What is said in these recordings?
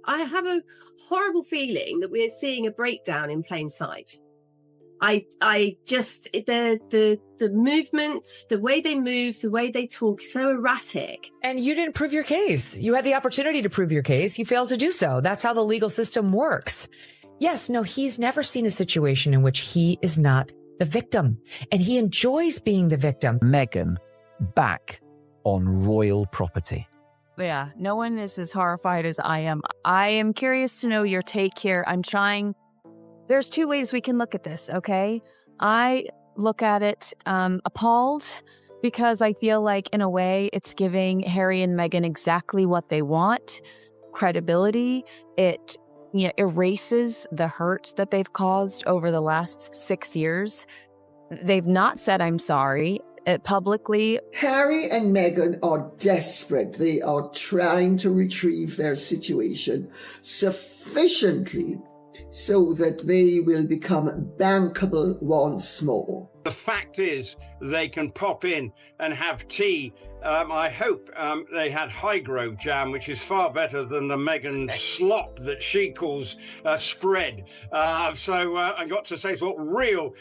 I have a horrible feeling that we're seeing a breakdown in plain sight. I just, the movements, the way they move, the way they talk is so erratic. And you didn't prove your case. You had the opportunity to prove your case. You failed to do so. That's how the legal system works. Yes, no, he's never seen a situation in which he is not the victim, and he enjoys being the victim. Meghan back on royal property. Yeah, no one is as horrified as I am. I am curious to know your take here. There's two ways we can look at this, okay? I look at it appalled, because I feel like, in a way, it's giving Harry and Meghan exactly what they want, credibility. It erases the hurts that they've caused over the last 6 years. They've not said, I'm sorry, publicly. Harry and Meghan are desperate. They are trying to retrieve their situation sufficiently so that they will become bankable once more. The fact is, they can pop in and have tea. I hope they had Highgrove jam, which is far better than the Meghan slop that she calls spread. I got to taste what real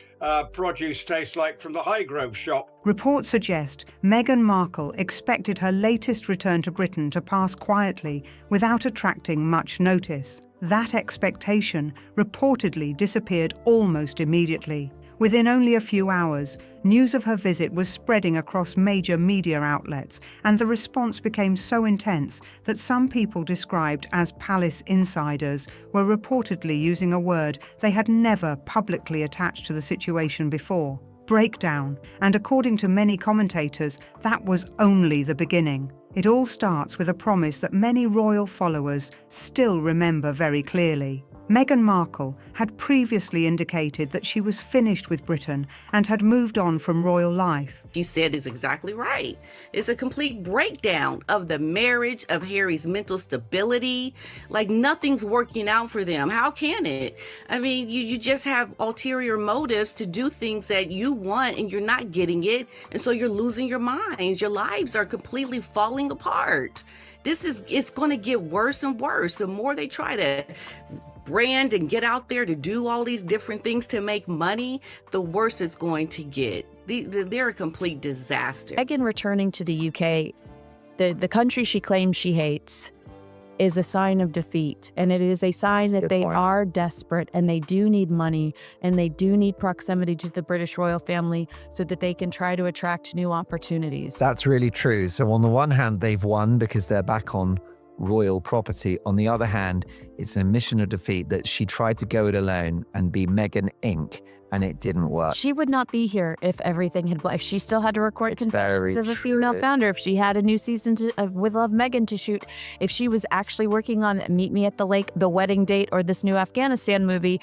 produce tastes like from the Highgrove shop. Reports suggest Meghan Markle expected her latest return to Britain to pass quietly without attracting much notice. That expectation reportedly disappeared almost immediately. Within only a few hours, news of her visit was spreading across major media outlets, and the response became so intense that some people described as palace insiders were reportedly using a word they had never publicly attached to the situation before: breakdown. And according to many commentators, that was only the beginning. It all starts with a promise that many royal followers still remember very clearly. Meghan Markle had previously indicated that she was finished with Britain and had moved on from royal life. She said is exactly right. It's a complete breakdown of the marriage, of Harry's mental stability. Like, nothing's working out for them. How can it? I mean, you just have ulterior motives to do things that you want, and you're not getting it. And so you're losing your minds. Your lives are completely falling apart. It's going to get worse and worse. The more they try to brand and get out there to do all these different things to make money, the worse it's going to get. They're a complete disaster. Meghan returning to the UK, the country she claims she hates, is a sign of defeat. And it is a sign that they are desperate, and they do need money, and they do need proximity to the British royal family so that they can try to attract new opportunities. That's really true. So on the one hand, they've won because they're back on royal property. On the other hand, it's a mission of defeat that she tried to go it alone and be Meghan Inc., and it didn't work. She would not be here if everything had, if she still had to record Confessions of a Female Founder, if she had a new season of With Love Meghan to shoot, if she was actually working on Meet Me at the Lake, The Wedding Date, or this new Afghanistan movie,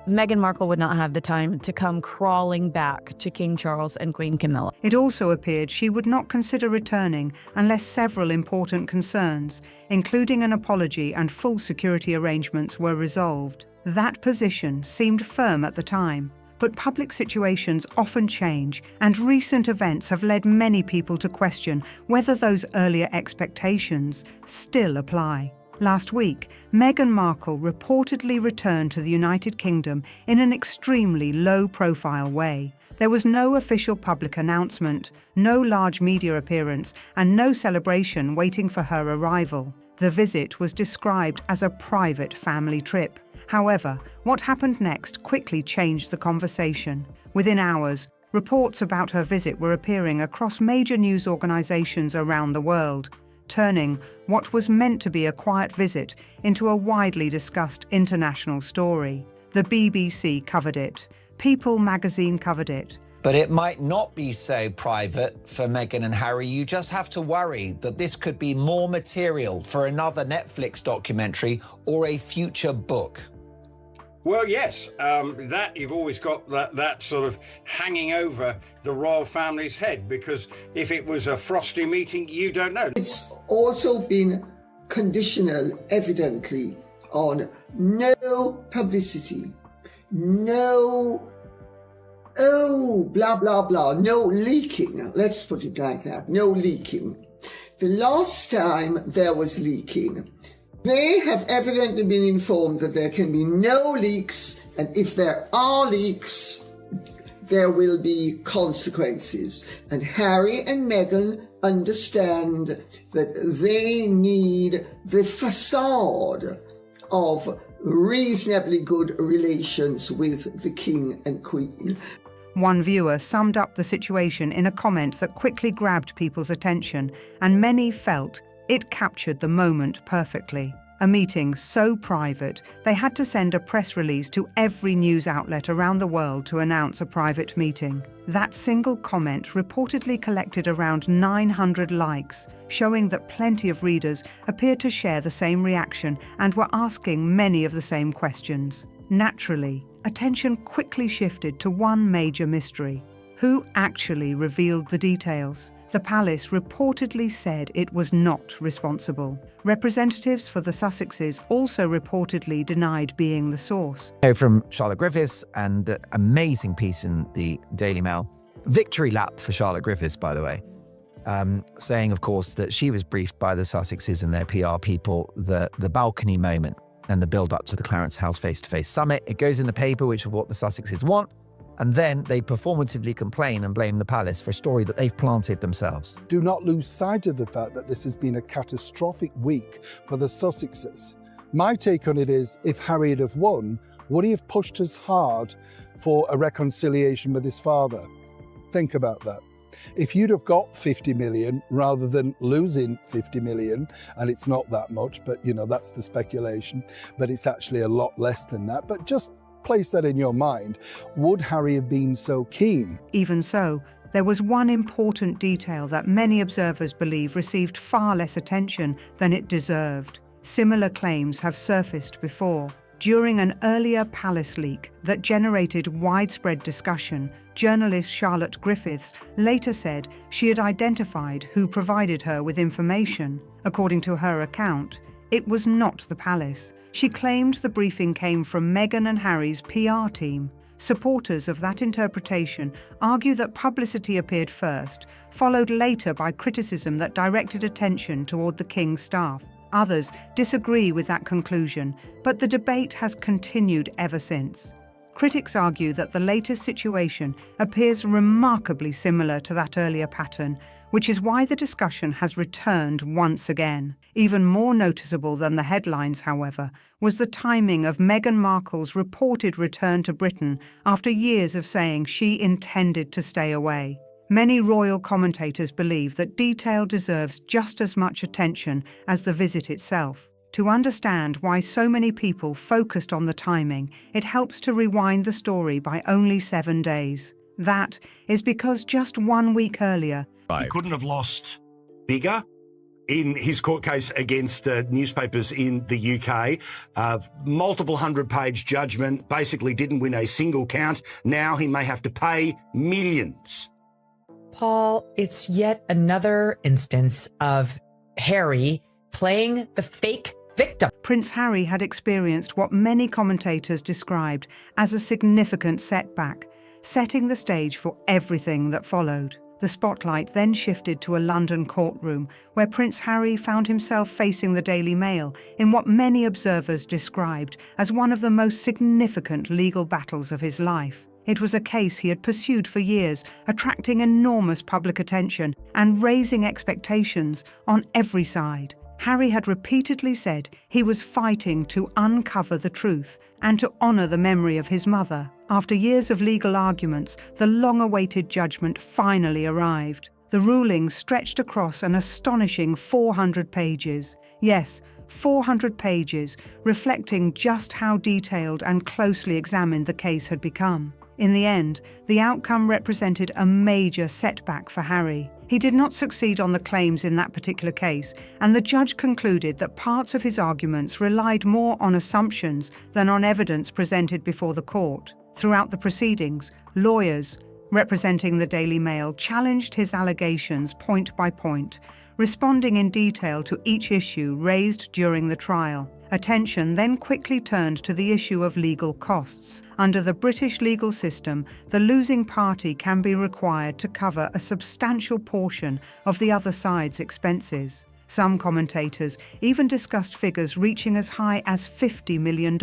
Meghan Markle would not have the time to come crawling back to King Charles and Queen Camilla. It also appeared she would not consider returning unless several important concerns, including an apology and full security arrangements, were resolved. That position seemed firm at the time. But public situations often change, and recent events have led many people to question whether those earlier expectations still apply. Last week, Meghan Markle reportedly returned to the United Kingdom in an extremely low-profile way. There was no official public announcement, no large media appearance, and no celebration waiting for her arrival. The visit was described as a private family trip. However, what happened next quickly changed the conversation. Within hours, reports about her visit were appearing across major news organizations around the world, turning what was meant to be a quiet visit into a widely discussed international story. The BBC covered it. People magazine covered it. But it might not be so private for Meghan and Harry. You just have to worry that this could be more material for another Netflix documentary or a future book. Well, yes, that you've always got that sort of hanging over the royal family's head, because if it was a frosty meeting, you don't know. It's also been conditional, evidently, on no publicity, no blah, blah, blah, no leaking. Let's put it like that, no leaking. The last time there was leaking, They have evidently been informed that there can be no leaks, and if there are leaks, there will be consequences. And Harry and Meghan understand that they need the facade of reasonably good relations with the King and Queen. One viewer summed up the situation in a comment that quickly grabbed people's attention, and many felt it captured the moment perfectly. A meeting so private, they had to send a press release to every news outlet around the world to announce a private meeting. That single comment reportedly collected around 900 likes, showing that plenty of readers appeared to share the same reaction and were asking many of the same questions. Naturally, attention quickly shifted to one major mystery. Who actually revealed the details? The palace reportedly said it was not responsible. Representatives for the Sussexes also reportedly denied being the source. From Charlotte Griffiths, and amazing piece in the Daily Mail. Victory lap for Charlotte Griffiths, by the way. Saying, of course, that she was briefed by the Sussexes and their PR people that the balcony moment and the build-up to the Clarence House face-to-face summit, it goes in the paper, which is what the Sussexes want. And then they performatively complain and blame the palace for a story that they've planted themselves. Do not lose sight of the fact that this has been a catastrophic week for the Sussexes. My take on it is, if Harry had have won, would he have pushed as hard for a reconciliation with his father? Think about that. If you'd have got 50 million rather than losing 50 million, and it's not that much, but that's the speculation, but it's actually a lot less than that, but just place that in your mind. Would Harry have been so keen? Even so, there was one important detail that many observers believe received far less attention than it deserved. Similar claims have surfaced before. During an earlier palace leak that generated widespread discussion, journalist Charlotte Griffiths later said she had identified who provided her with information. According to her account, it was not the palace. She claimed the briefing came from Meghan and Harry's PR team. Supporters of that interpretation argue that publicity appeared first, followed later by criticism that directed attention toward the King's staff. Others disagree with that conclusion, but the debate has continued ever since. Critics argue that the latest situation appears remarkably similar to that earlier pattern, which is why the discussion has returned once again. Even more noticeable than the headlines, however, was the timing of Meghan Markle's reported return to Britain after years of saying she intended to stay away. Many royal commentators believe that detail deserves just as much attention as the visit itself. To understand why so many people focused on the timing, it helps to rewind the story by only 7 days. That is because just 1 week earlier, he couldn't have lost bigger in his court case against newspapers in the UK. Multiple 100-page judgment, basically didn't win a single count. Now he may have to pay millions. Paul, it's yet another instance of Harry playing the fake victim. Prince Harry had experienced what many commentators described as a significant setback, setting the stage for everything that followed. The spotlight then shifted to a London courtroom where Prince Harry found himself facing the Daily Mail in what many observers described as one of the most significant legal battles of his life. It was a case he had pursued for years, attracting enormous public attention and raising expectations on every side. Harry had repeatedly said he was fighting to uncover the truth and to honour the memory of his mother. After years of legal arguments, the long-awaited judgment finally arrived. The ruling stretched across an astonishing 400 pages. Yes, 400 pages, reflecting just how detailed and closely examined the case had become. In the end, the outcome represented a major setback for Harry. He did not succeed on the claims in that particular case, and the judge concluded that parts of his arguments relied more on assumptions than on evidence presented before the court. Throughout the proceedings, lawyers representing the Daily Mail challenged his allegations point by point, responding in detail to each issue raised during the trial. Attention then quickly turned to the issue of legal costs. Under the British legal system, the losing party can be required to cover a substantial portion of the other side's expenses. Some commentators even discussed figures reaching as high as $50 million.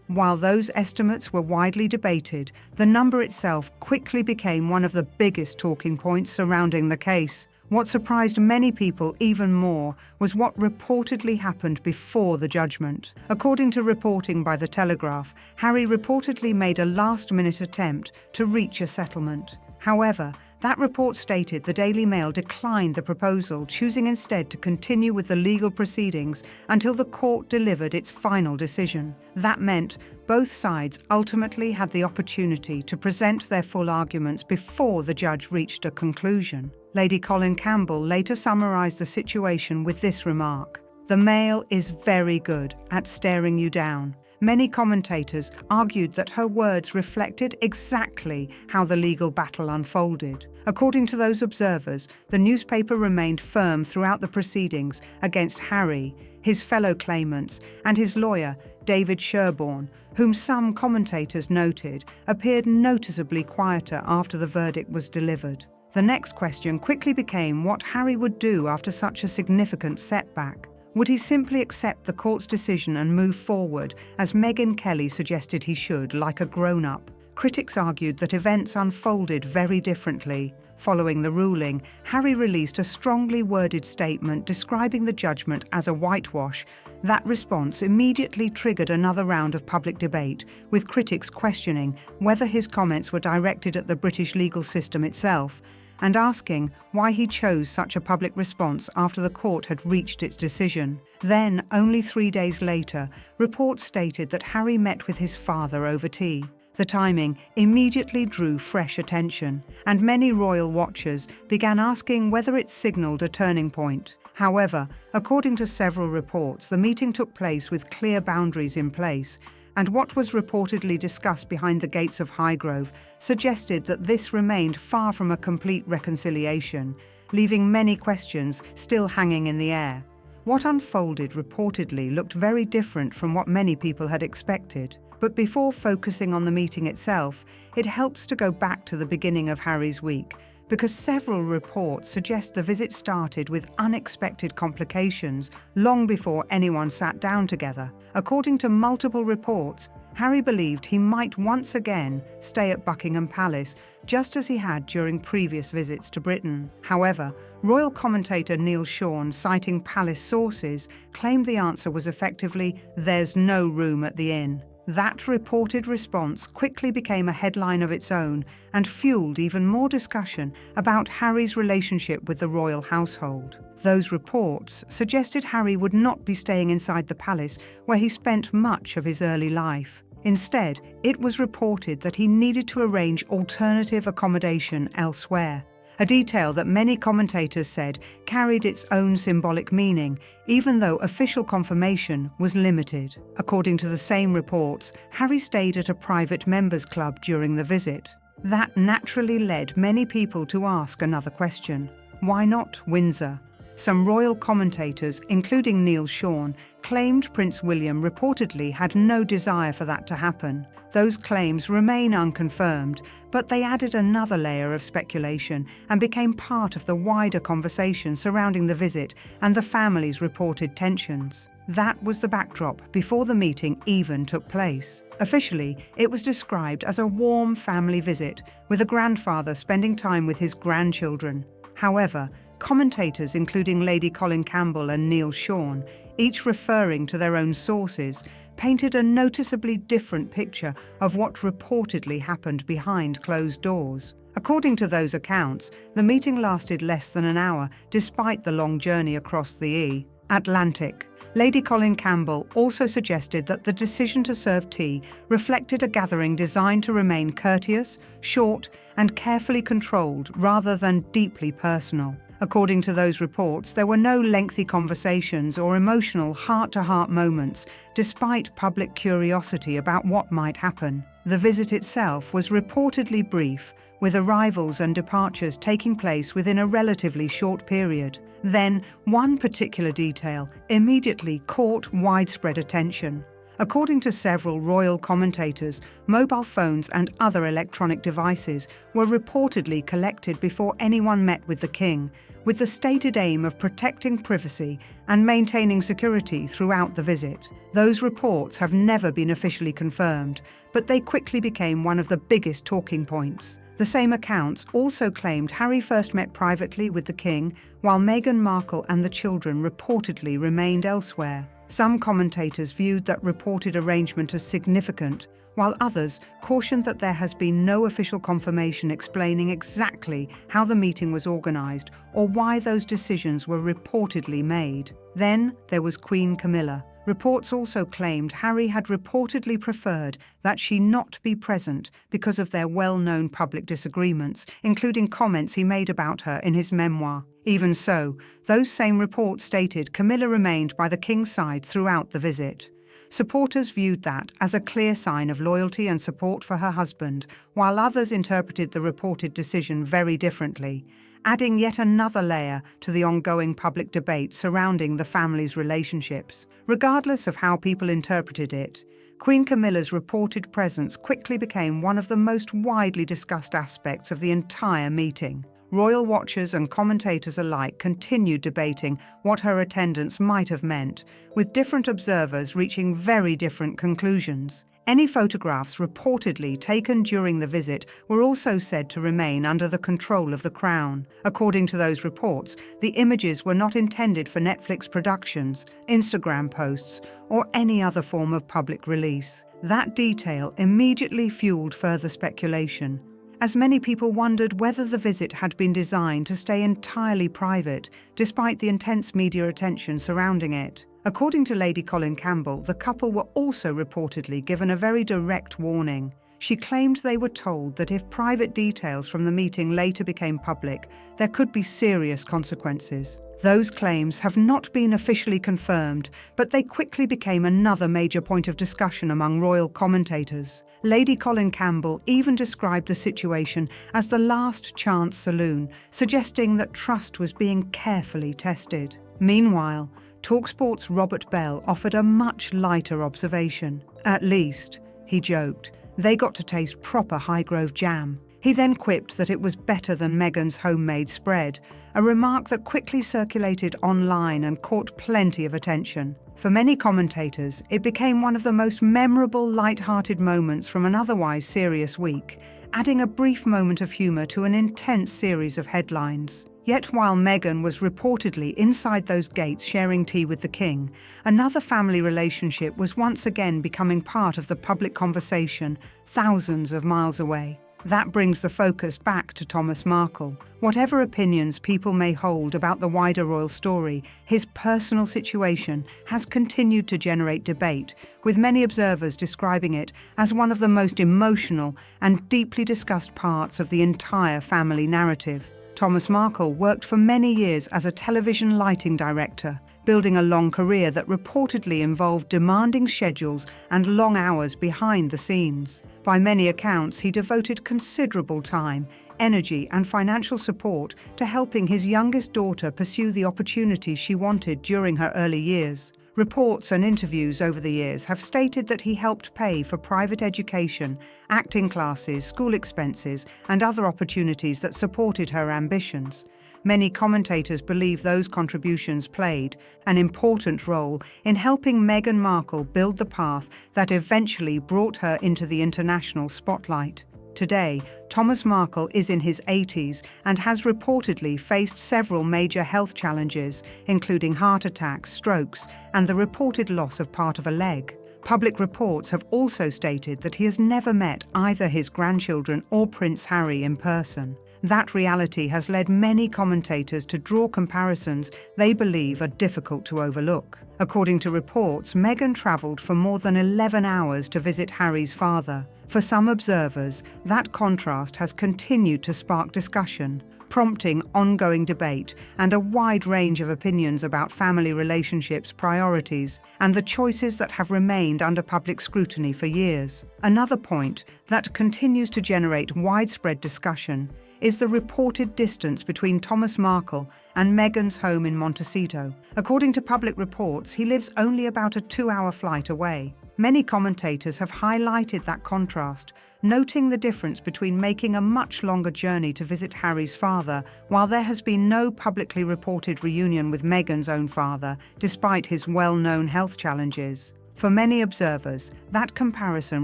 While those estimates were widely debated, the number itself quickly became one of the biggest talking points surrounding the case. What surprised many people even more was what reportedly happened before the judgment. According to reporting by The Telegraph, Harry reportedly made a last-minute attempt to reach a settlement. However, that report stated the Daily Mail declined the proposal, choosing instead to continue with the legal proceedings until the court delivered its final decision. That meant both sides ultimately had the opportunity to present their full arguments before the judge reached a conclusion. Lady Colin Campbell later summarised the situation with this remark: "The Mail is very good at staring you down." Many commentators argued that her words reflected exactly how the legal battle unfolded. According to those observers, the newspaper remained firm throughout the proceedings against Harry, his fellow claimants, and his lawyer, David Sherborne, whom some commentators noted appeared noticeably quieter after the verdict was delivered. The next question quickly became what Harry would do after such a significant setback. Would he simply accept the court's decision and move forward, as Meghan Kelly suggested he should, like a grown-up? Critics argued that events unfolded very differently. Following the ruling, Harry released a strongly worded statement describing the judgment as a whitewash. That response immediately triggered another round of public debate, with critics questioning whether his comments were directed at the British legal system itself, and asking why he chose such a public response after the court had reached its decision. Then, only 3 days later, reports stated that Harry met with his father over tea. The timing immediately drew fresh attention, and many royal watchers began asking whether it signalled a turning point. However, according to several reports, the meeting took place with clear boundaries in place, and what was reportedly discussed behind the gates of Highgrove suggested that this remained far from a complete reconciliation, leaving many questions still hanging in the air. What unfolded reportedly looked very different from what many people had expected. But before focusing on the meeting itself, it helps to go back to the beginning of Harry's week, because several reports suggest the visit started with unexpected complications long before anyone sat down together. According to multiple reports, Harry believed he might once again stay at Buckingham Palace, just as he had during previous visits to Britain. However, royal commentator Neil Sean, citing palace sources, claimed the answer was effectively, "There's no room at the inn." That reported response quickly became a headline of its own and fueled even more discussion about Harry's relationship with the royal household. Those reports suggested Harry would not be staying inside the palace where he spent much of his early life. Instead, it was reported that he needed to arrange alternative accommodation elsewhere. A detail that many commentators said carried its own symbolic meaning, even though official confirmation was limited. According to the same reports, Harry stayed at a private members' club during the visit. That naturally led many people to ask another question: why not Windsor? Some royal commentators, including Neil Sean, claimed Prince William reportedly had no desire for that to happen. Those claims remain unconfirmed, but they added another layer of speculation and became part of the wider conversation surrounding the visit and the family's reported tensions. That was the backdrop before the meeting even took place. Officially, it was described as a warm family visit, with a grandfather spending time with his grandchildren. However, commentators, including Lady Colin Campbell and Neil Sean, each referring to their own sources, painted a noticeably different picture of what reportedly happened behind closed doors. According to those accounts, the meeting lasted less than an hour, despite the long journey across the Atlantic. Lady Colin Campbell also suggested that the decision to serve tea reflected a gathering designed to remain courteous, short, and carefully controlled rather than deeply personal. According to those reports, there were no lengthy conversations or emotional heart-to-heart moments, despite public curiosity about what might happen. The visit itself was reportedly brief, with arrivals and departures taking place within a relatively short period. Then, one particular detail immediately caught widespread attention. According to several royal commentators, mobile phones and other electronic devices were reportedly collected before anyone met with the king, with the stated aim of protecting privacy and maintaining security throughout the visit. Those reports have never been officially confirmed, but they quickly became one of the biggest talking points. The same accounts also claimed Harry first met privately with the king, while Meghan Markle and the children reportedly remained elsewhere. Some commentators viewed that reported arrangement as significant, while others cautioned that there has been no official confirmation explaining exactly how the meeting was organised or why those decisions were reportedly made. Then there was Queen Camilla. Reports also claimed Harry had reportedly preferred that she not be present because of their well-known public disagreements, including comments he made about her in his memoir. Even so, those same reports stated Camilla remained by the king's side throughout the visit. Supporters viewed that as a clear sign of loyalty and support for her husband, while others interpreted the reported decision very differently, adding yet another layer to the ongoing public debate surrounding the family's relationships. Regardless of how people interpreted it, Queen Camilla's reported presence quickly became one of the most widely discussed aspects of the entire meeting. Royal watchers and commentators alike continued debating what her attendance might have meant, with different observers reaching very different conclusions. Any photographs reportedly taken during the visit were also said to remain under the control of the Crown. According to those reports, the images were not intended for Netflix productions, Instagram posts, or any other form of public release. That detail immediately fueled further speculation, as many people wondered whether the visit had been designed to stay entirely private, despite the intense media attention surrounding it. According to Lady Colin Campbell, the couple were also reportedly given a very direct warning. She claimed they were told that if private details from the meeting later became public, there could be serious consequences. Those claims have not been officially confirmed, but they quickly became another major point of discussion among royal commentators. Lady Colin Campbell even described the situation as the last chance saloon, suggesting that trust was being carefully tested. Meanwhile, TalkSport's Robert Bell offered a much lighter observation. At least, he joked, they got to taste proper Highgrove jam. He then quipped that it was better than Meghan's homemade spread, a remark that quickly circulated online and caught plenty of attention. For many commentators, it became one of the most memorable, light-hearted moments from an otherwise serious week, adding a brief moment of humour to an intense series of headlines. Yet while Meghan was reportedly inside those gates sharing tea with the king, another family relationship was once again becoming part of the public conversation thousands of miles away. That brings the focus back to Thomas Markle. Whatever opinions people may hold about the wider royal story, his personal situation has continued to generate debate, with many observers describing it as one of the most emotional and deeply discussed parts of the entire family narrative. Thomas Markle worked for many years as a television lighting director, building a long career that reportedly involved demanding schedules and long hours behind the scenes. By many accounts, he devoted considerable time, energy, and financial support to helping his youngest daughter pursue the opportunities she wanted during her early years. Reports and interviews over the years have stated that he helped pay for private education, acting classes, school expenses, and other opportunities that supported her ambitions. Many commentators believe those contributions played an important role in helping Meghan Markle build the path that eventually brought her into the international spotlight. Today, Thomas Markle is in his 80s and has reportedly faced several major health challenges, including heart attacks, strokes, and the reported loss of part of a leg. Public reports have also stated that he has never met either his grandchildren or Prince Harry in person. That reality has led many commentators to draw comparisons they believe are difficult to overlook. According to reports, Meghan travelled for more than 11 hours to visit Harry's father. For some observers, that contrast has continued to spark discussion, prompting ongoing debate and a wide range of opinions about family relationships, priorities, and the choices that have remained under public scrutiny for years. Another point that continues to generate widespread discussion is the reported distance between Thomas Markle and Meghan's home in Montecito. According to public reports, he lives only about a 2-hour flight away. Many commentators have highlighted that contrast, noting the difference between making a much longer journey to visit Harry's father, while there has been no publicly reported reunion with Meghan's own father, despite his well-known health challenges. For many observers, that comparison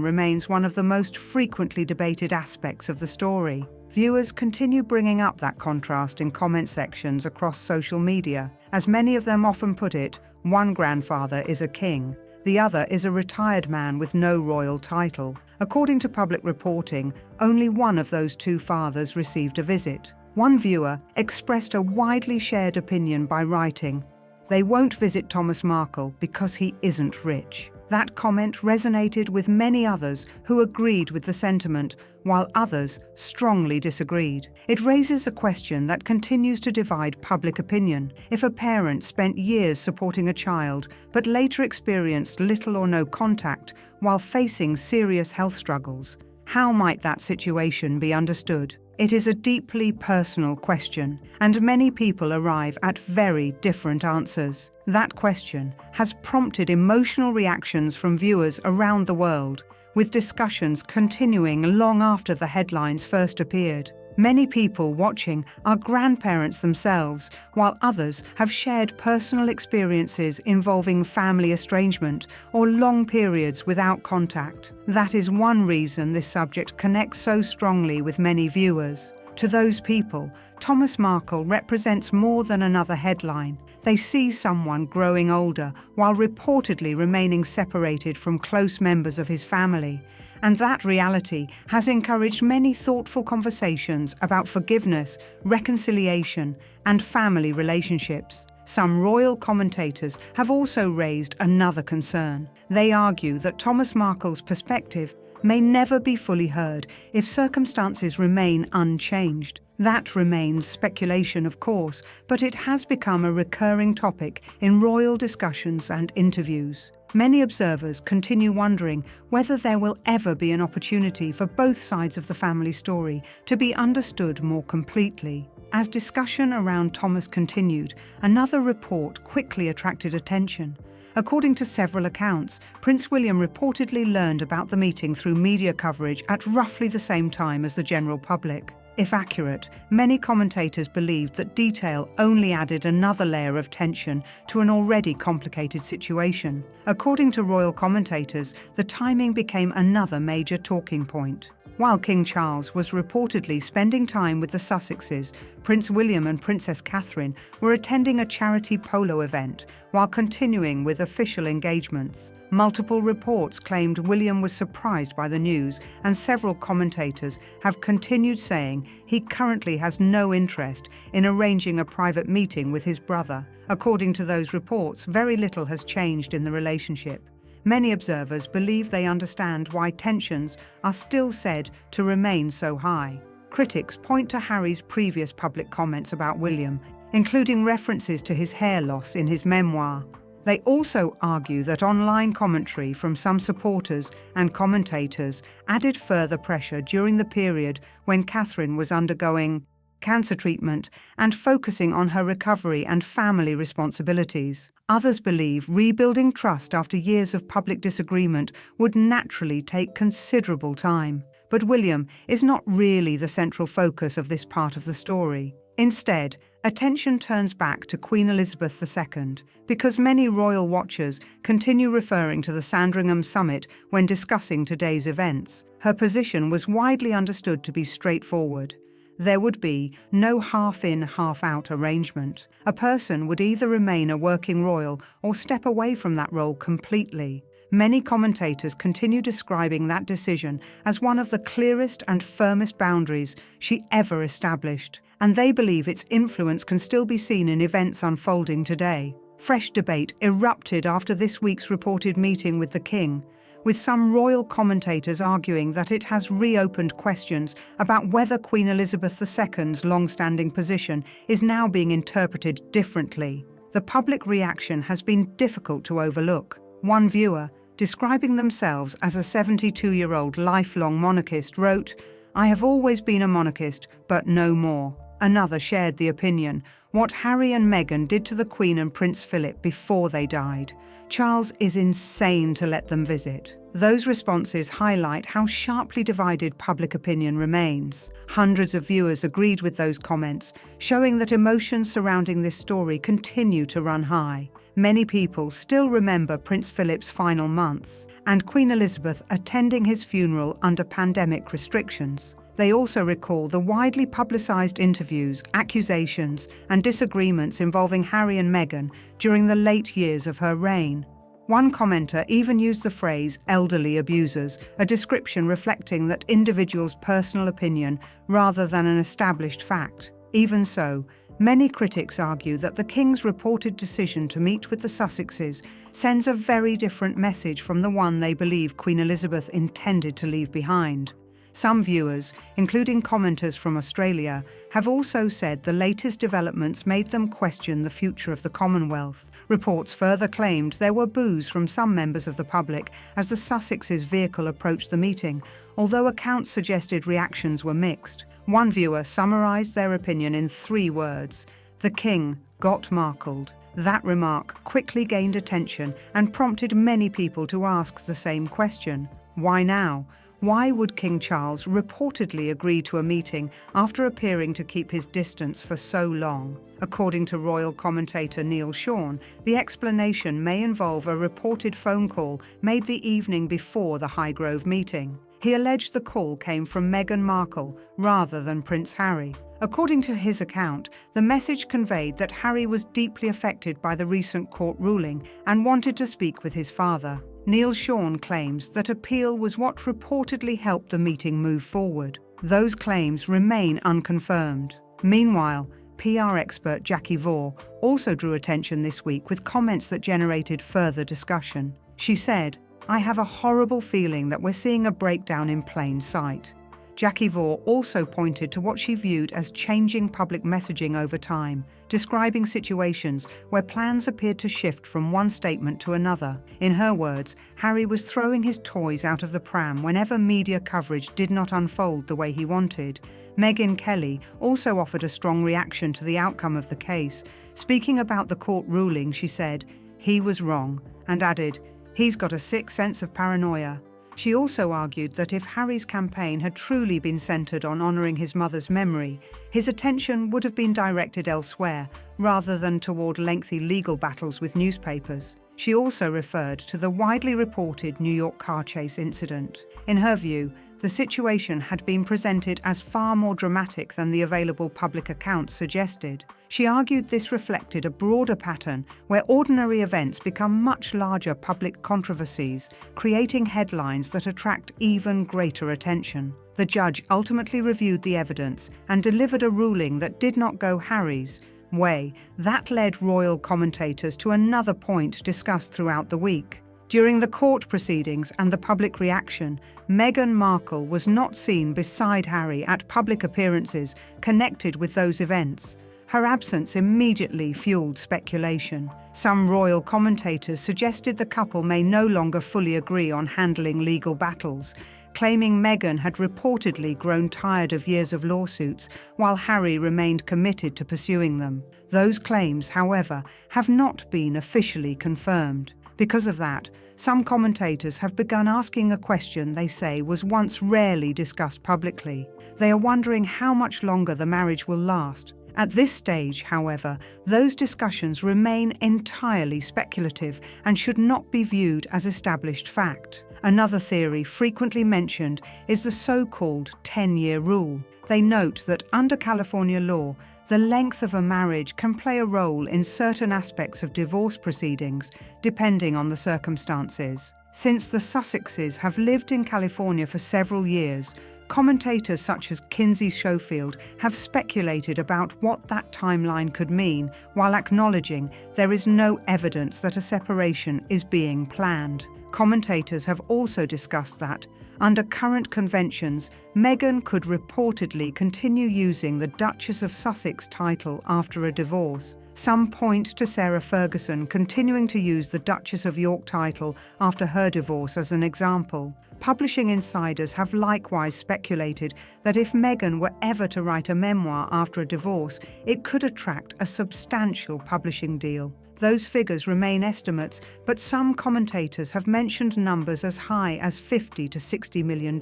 remains one of the most frequently debated aspects of the story. Viewers continue bringing up that contrast in comment sections across social media. As many of them often put it, one grandfather is a king, the other is a retired man with no royal title. According to public reporting, only one of those two fathers received a visit. One viewer expressed a widely shared opinion by writing, "They won't visit Thomas Markle because he isn't rich." That comment resonated with many others who agreed with the sentiment, while others strongly disagreed. It raises a question that continues to divide public opinion. If a parent spent years supporting a child, but later experienced little or no contact while facing serious health struggles, how might that situation be understood? It is a deeply personal question, and many people arrive at very different answers. That question has prompted emotional reactions from viewers around the world, with discussions continuing long after the headlines first appeared. Many people watching are grandparents themselves, while others have shared personal experiences involving family estrangement or long periods without contact. That is one reason this subject connects so strongly with many viewers. To those people, Thomas Markle represents more than another headline. They see someone growing older while reportedly remaining separated from close members of his family. And that reality has encouraged many thoughtful conversations about forgiveness, reconciliation, and family relationships. Some royal commentators have also raised another concern. They argue that Thomas Markle's perspective may never be fully heard if circumstances remain unchanged. That remains speculation, of course, but it has become a recurring topic in royal discussions and interviews. Many observers continue wondering whether there will ever be an opportunity for both sides of the family story to be understood more completely. As discussion around Thomas continued, another report quickly attracted attention. According to several accounts, Prince William reportedly learned about the meeting through media coverage at roughly the same time as the general public. If accurate, many commentators believed that detail only added another layer of tension to an already complicated situation. According to royal commentators, the timing became another major talking point. While King Charles was reportedly spending time with the Sussexes, Prince William and Princess Catherine were attending a charity polo event while continuing with official engagements. Multiple reports claimed William was surprised by the news, and several commentators have continued saying he currently has no interest in arranging a private meeting with his brother. According to those reports, very little has changed in the relationship. Many observers believe they understand why tensions are still said to remain so high. Critics point to Harry's previous public comments about William, including references to his hair loss in his memoir. They also argue that online commentary from some supporters and commentators added further pressure during the period when Catherine was undergoing cancer treatment and focusing on her recovery and family responsibilities. Others believe rebuilding trust after years of public disagreement would naturally take considerable time. But William is not really the central focus of this part of the story. Instead, attention turns back to Queen Elizabeth II, because many royal watchers continue referring to the Sandringham summit when discussing today's events. Her position was widely understood to be straightforward. There would be no half-in, half-out arrangement. A person would either remain a working royal or step away from that role completely. Many commentators continue describing that decision as one of the clearest and firmest boundaries she ever established, and they believe its influence can still be seen in events unfolding today. Fresh debate erupted after this week's reported meeting with the King, with some royal commentators arguing that it has reopened questions about whether Queen Elizabeth II's long-standing position is now being interpreted differently. The public reaction has been difficult to overlook. One viewer, describing themselves as a 72-year-old lifelong monarchist, wrote, "I have always been a monarchist, but no more." Another shared the opinion, what Harry and Meghan did to the Queen and Prince Philip before they died. Charles is insane to let them visit. Those responses highlight how sharply divided public opinion remains. Hundreds of viewers agreed with those comments, showing that emotions surrounding this story continue to run high. Many people still remember Prince Philip's final months and Queen Elizabeth attending his funeral under pandemic restrictions. They also recall the widely publicised interviews, accusations, and disagreements involving Harry and Meghan during the late years of her reign. One commenter even used the phrase elderly abusers, a description reflecting that individual's personal opinion rather than an established fact. Even so, many critics argue that the King's reported decision to meet with the Sussexes sends a very different message from the one they believe Queen Elizabeth intended to leave behind. Some viewers, including commenters from Australia, have also said the latest developments made them question the future of the Commonwealth. Reports further claimed there were boos from some members of the public as the Sussexes' vehicle approached the meeting, although accounts suggested reactions were mixed. One viewer summarised their opinion in 3 words: "The King got Markled." That remark quickly gained attention and prompted many people to ask the same question: why now? Why would King Charles reportedly agree to a meeting after appearing to keep his distance for so long? According to royal commentator Neil Sean, the explanation may involve a reported phone call made the evening before the Highgrove meeting. He alleged the call came from Meghan Markle rather than Prince Harry. According to his account, the message conveyed that Harry was deeply affected by the recent court ruling and wanted to speak with his father. Neil Sean claims that appeal was what reportedly helped the meeting move forward. Those claims remain unconfirmed. Meanwhile, PR expert Jackie Vore also drew attention this week with comments that generated further discussion. She said, "I have a horrible feeling that we're seeing a breakdown in plain sight." Jackie Vore also pointed to what she viewed as changing public messaging over time, describing situations where plans appeared to shift from one statement to another. In her words, Harry was throwing his toys out of the pram whenever media coverage did not unfold the way he wanted. Megyn Kelly also offered a strong reaction to the outcome of the case. Speaking about the court ruling, she said, "He was wrong," and added, "He's got a sick sense of paranoia." She also argued that if Harry's campaign had truly been centred on honouring his mother's memory, his attention would have been directed elsewhere rather than toward lengthy legal battles with newspapers. She also referred to the widely reported New York car chase incident. In her view, the situation had been presented as far more dramatic than the available public accounts suggested. She argued this reflected a broader pattern where ordinary events become much larger public controversies, creating headlines that attract even greater attention. The judge ultimately reviewed the evidence and delivered a ruling that did not go Harry's way. That led royal commentators to another point discussed throughout the week. During the court proceedings and the public reaction, Meghan Markle was not seen beside Harry at public appearances connected with those events. Her absence immediately fueled speculation. Some royal commentators suggested the couple may no longer fully agree on handling legal battles, claiming Meghan had reportedly grown tired of years of lawsuits while Harry remained committed to pursuing them. Those claims, however, have not been officially confirmed. Because of that, some commentators have begun asking a question they say was once rarely discussed publicly. They are wondering how much longer the marriage will last. At this stage, however, those discussions remain entirely speculative and should not be viewed as established fact. Another theory frequently mentioned is the so-called 10-year rule. They note that under California law, the length of a marriage can play a role in certain aspects of divorce proceedings, depending on the circumstances. Since the Sussexes have lived in California for several years, commentators such as Kinsey Schofield have speculated about what that timeline could mean, while acknowledging there is no evidence that a separation is being planned. Commentators have also discussed that, under current conventions, Meghan could reportedly continue using the Duchess of Sussex title after a divorce. Some point to Sarah Ferguson continuing to use the Duchess of York title after her divorce as an example. Publishing insiders have likewise speculated that if Meghan were ever to write a memoir after a divorce, it could attract a substantial publishing deal. Those figures remain estimates, but some commentators have mentioned numbers as high as $50 to $60 million.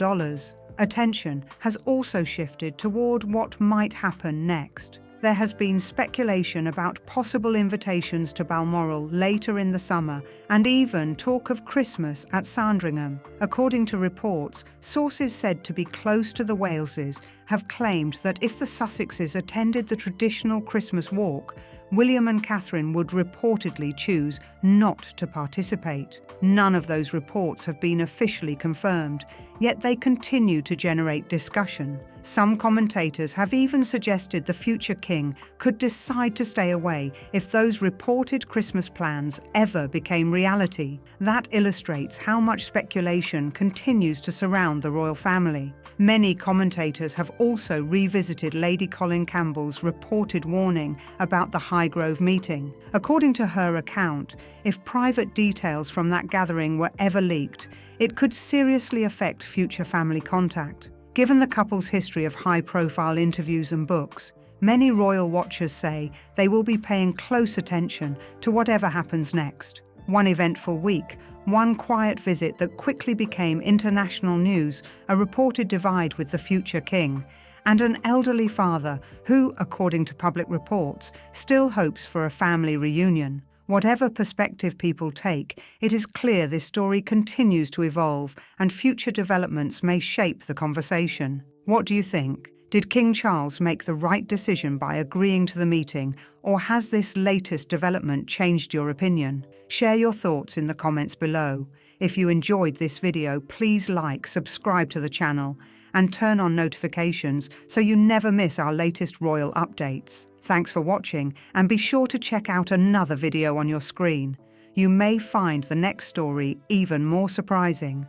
Attention has also shifted toward what might happen next. There has been speculation about possible invitations to Balmoral later in the summer and even talk of Christmas at Sandringham. According to reports, sources said to be close to the Waleses have claimed that if the Sussexes attended the traditional Christmas walk, William and Catherine would reportedly choose not to participate. None of those reports have been officially confirmed, yet they continue to generate discussion. Some commentators have even suggested the future king could decide to stay away if those reported Christmas plans ever became reality. That illustrates how much speculation continues to surround the royal family. Many commentators have also revisited Lady Colin Campbell's reported warning about the Highgrove meeting. According to her account, if private details from that gathering were ever leaked, it could seriously affect future family contact. Given the couple's history of high-profile interviews and books, many royal watchers say they will be paying close attention to whatever happens next. One eventful week, one quiet visit that quickly became international news, a reported divide with the future king, and an elderly father who, according to public reports, still hopes for a family reunion. Whatever perspective people take, it is clear this story continues to evolve and future developments may shape the conversation. What do you think? Did King Charles make the right decision by agreeing to the meeting, or has this latest development changed your opinion? Share your thoughts in the comments below. If you enjoyed this video, please like, subscribe to the channel, and turn on notifications so you never miss our latest royal updates. Thanks for watching, and be sure to check out another video on your screen. You may find the next story even more surprising.